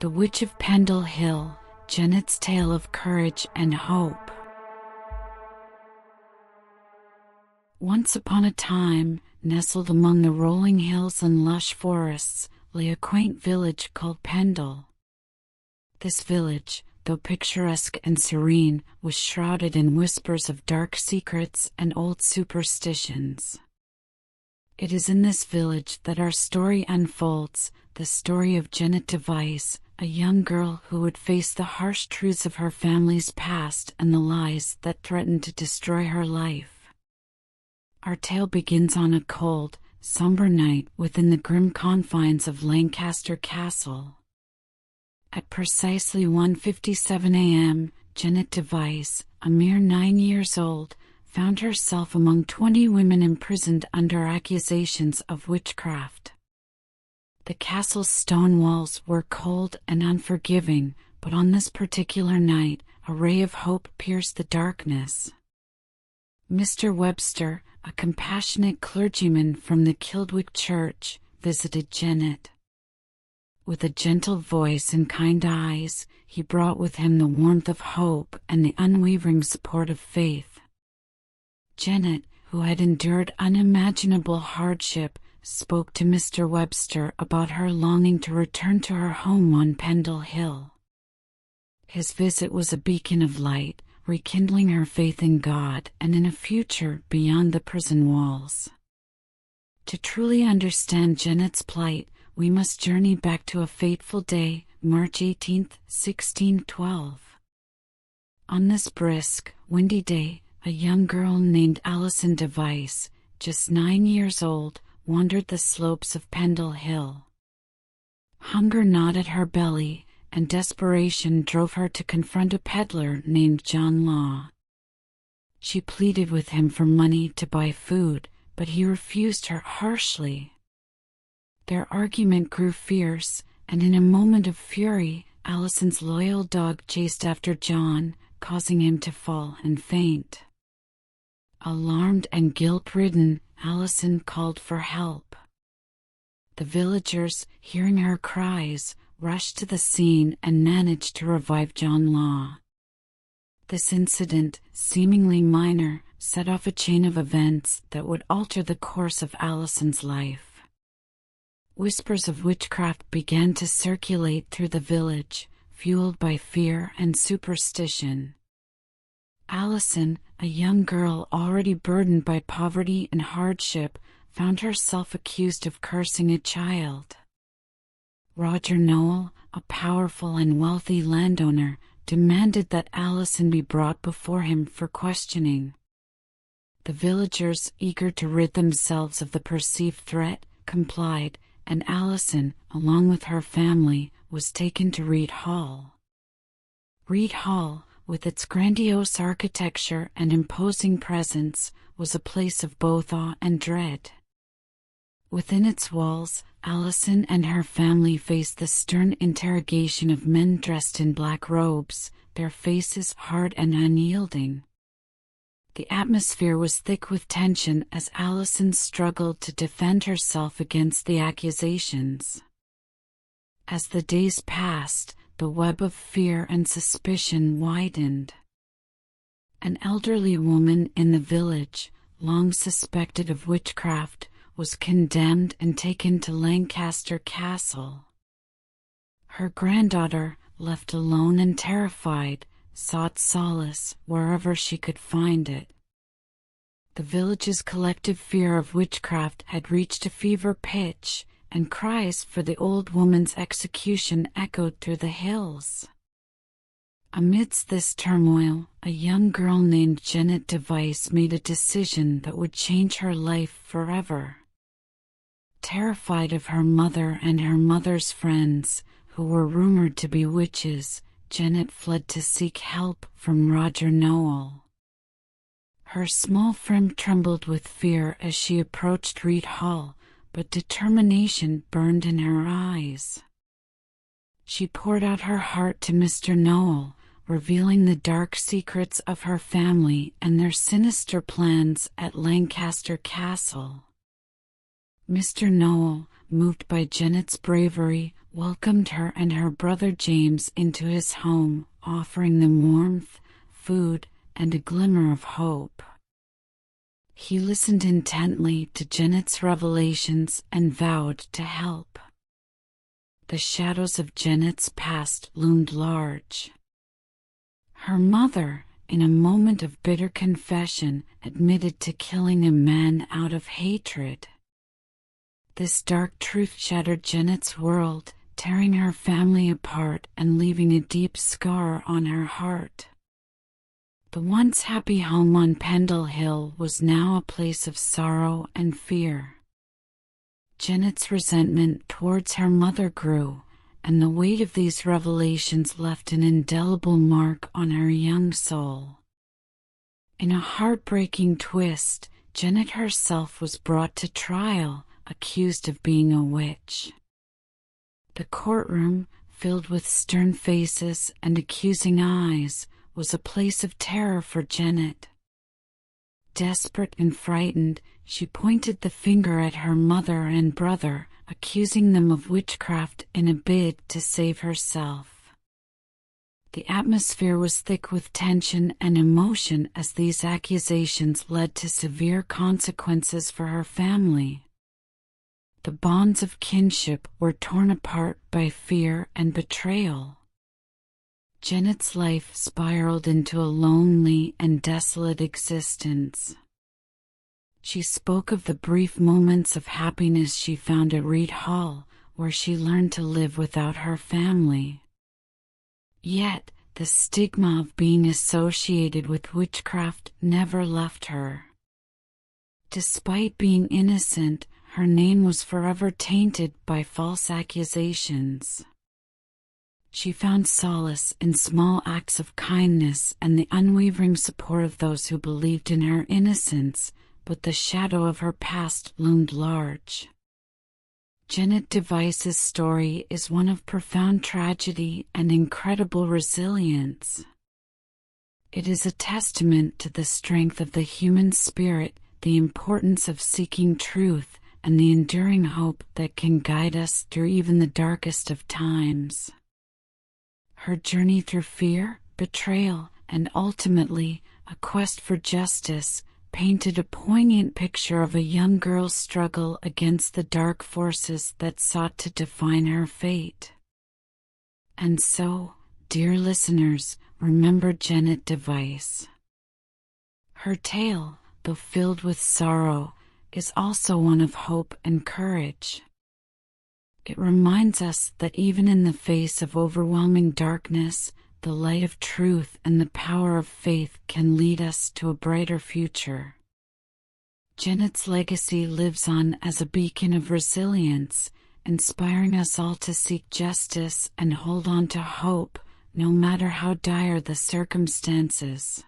The Witch of Pendle Hill, Janet's Tale of Courage and Hope. Once upon a time, nestled among the rolling hills and lush forests, lay a quaint village called Pendle. This village, though picturesque and serene, was shrouded in whispers of dark secrets and old superstitions. It is in this village that our story unfolds, the story of Janet Device, a young girl who would face the harsh truths of her family's past and the lies that threatened to destroy her life. Our tale begins on a cold, somber night within the grim confines of Lancaster Castle. At precisely 1:57 a.m., Janet Device, a mere 9 years old, found herself among 20 women imprisoned under accusations of witchcraft. The castle's stone walls were cold and unforgiving, but on this particular night, a ray of hope pierced the darkness. Mr. Webster, a compassionate clergyman from the Kildwick Church, visited Janet. With a gentle voice and kind eyes, he brought with him the warmth of hope and the unwavering support of faith. Janet, who had endured unimaginable hardship, spoke to Mr. Webster about her longing to return to her home on Pendle Hill. His visit was a beacon of light, rekindling her faith in God and in a future beyond the prison walls. To truly understand Janet's plight, we must journey back to a fateful day, March 18, 1612. On this brisk, windy day, a young girl named Allison Device, just 9 years old, wandered the slopes of Pendle Hill. Hunger gnawed at her belly, and desperation drove her to confront a peddler named John Law. She pleaded with him for money to buy food, but he refused her harshly. Their argument grew fierce, and in a moment of fury, Allison's loyal dog chased after John, causing him to fall and faint. Alarmed and guilt-ridden, Allison called for help. The villagers, hearing her cries, rushed to the scene and managed to revive John Law. This incident, seemingly minor, set off a chain of events that would alter the course of Allison's life. Whispers of witchcraft began to circulate through the village, fueled by fear and superstition. Allison, a young girl already burdened by poverty and hardship, found herself accused of cursing a child. Roger Noel, a powerful and wealthy landowner, demanded that Allison be brought before him for questioning. The villagers, eager to rid themselves of the perceived threat, complied, and Allison, along with her family, was taken to Reed Hall. Reed Hall, with its grandiose architecture and imposing presence, was a place of both awe and dread. Within its walls, Allison and her family faced the stern interrogation of men dressed in black robes, their faces hard and unyielding. The atmosphere was thick with tension as Allison struggled to defend herself against the accusations. As the days passed, the web of fear and suspicion widened. An elderly woman in the village, long suspected of witchcraft, was condemned and taken to Lancaster Castle. Her granddaughter, left alone and terrified, sought solace wherever she could find it. The village's collective fear of witchcraft had reached a fever pitch, and cries for the old woman's execution echoed through the hills. Amidst this turmoil, a young girl named Janet Device made a decision that would change her life forever. Terrified of her mother and her mother's friends, who were rumored to be witches, Janet fled to seek help from Roger Noel. Her small frame trembled with fear as she approached Reed Hall, but determination burned in her eyes. She poured out her heart to Mr. Noel, revealing the dark secrets of her family and their sinister plans at Lancaster Castle. Mr. Noel, moved by Janet's bravery, welcomed her and her brother James into his home, offering them warmth, food, and a glimmer of hope. He listened intently to Janet's revelations and vowed to help. The shadows of Janet's past loomed large. Her mother, in a moment of bitter confession, admitted to killing a man out of hatred. This dark truth shattered Janet's world, tearing her family apart and leaving a deep scar on her heart. The once happy home on Pendle Hill was now a place of sorrow and fear. Janet's resentment towards her mother grew, and the weight of these revelations left an indelible mark on her young soul. In a heartbreaking twist, Janet herself was brought to trial, accused of being a witch. The courtroom, filled with stern faces and accusing eyes, was a place of terror for Janet. Desperate and frightened, she pointed the finger at her mother and brother, accusing them of witchcraft in a bid to save herself. The atmosphere was thick with tension and emotion as these accusations led to severe consequences for her family. The bonds of kinship were torn apart by fear and betrayal. Janet's life spiraled into a lonely and desolate existence. She spoke of the brief moments of happiness she found at Reed Hall, where she learned to live without her family. Yet, the stigma of being associated with witchcraft never left her. Despite being innocent, her name was forever tainted by false accusations. She found solace in small acts of kindness and the unwavering support of those who believed in her innocence, but the shadow of her past loomed large. Janet Device's story is one of profound tragedy and incredible resilience. It is a testament to the strength of the human spirit, the importance of seeking truth, and the enduring hope that can guide us through even the darkest of times. Her journey through fear, betrayal, and ultimately a quest for justice painted a poignant picture of a young girl's struggle against the dark forces that sought to define her fate. And so, dear listeners, remember Janet Device. Her tale, though filled with sorrow, is also one of hope and courage. It reminds us that even in the face of overwhelming darkness, the light of truth and the power of faith can lead us to a brighter future. Janet's legacy lives on as a beacon of resilience, inspiring us all to seek justice and hold on to hope, no matter how dire the circumstances.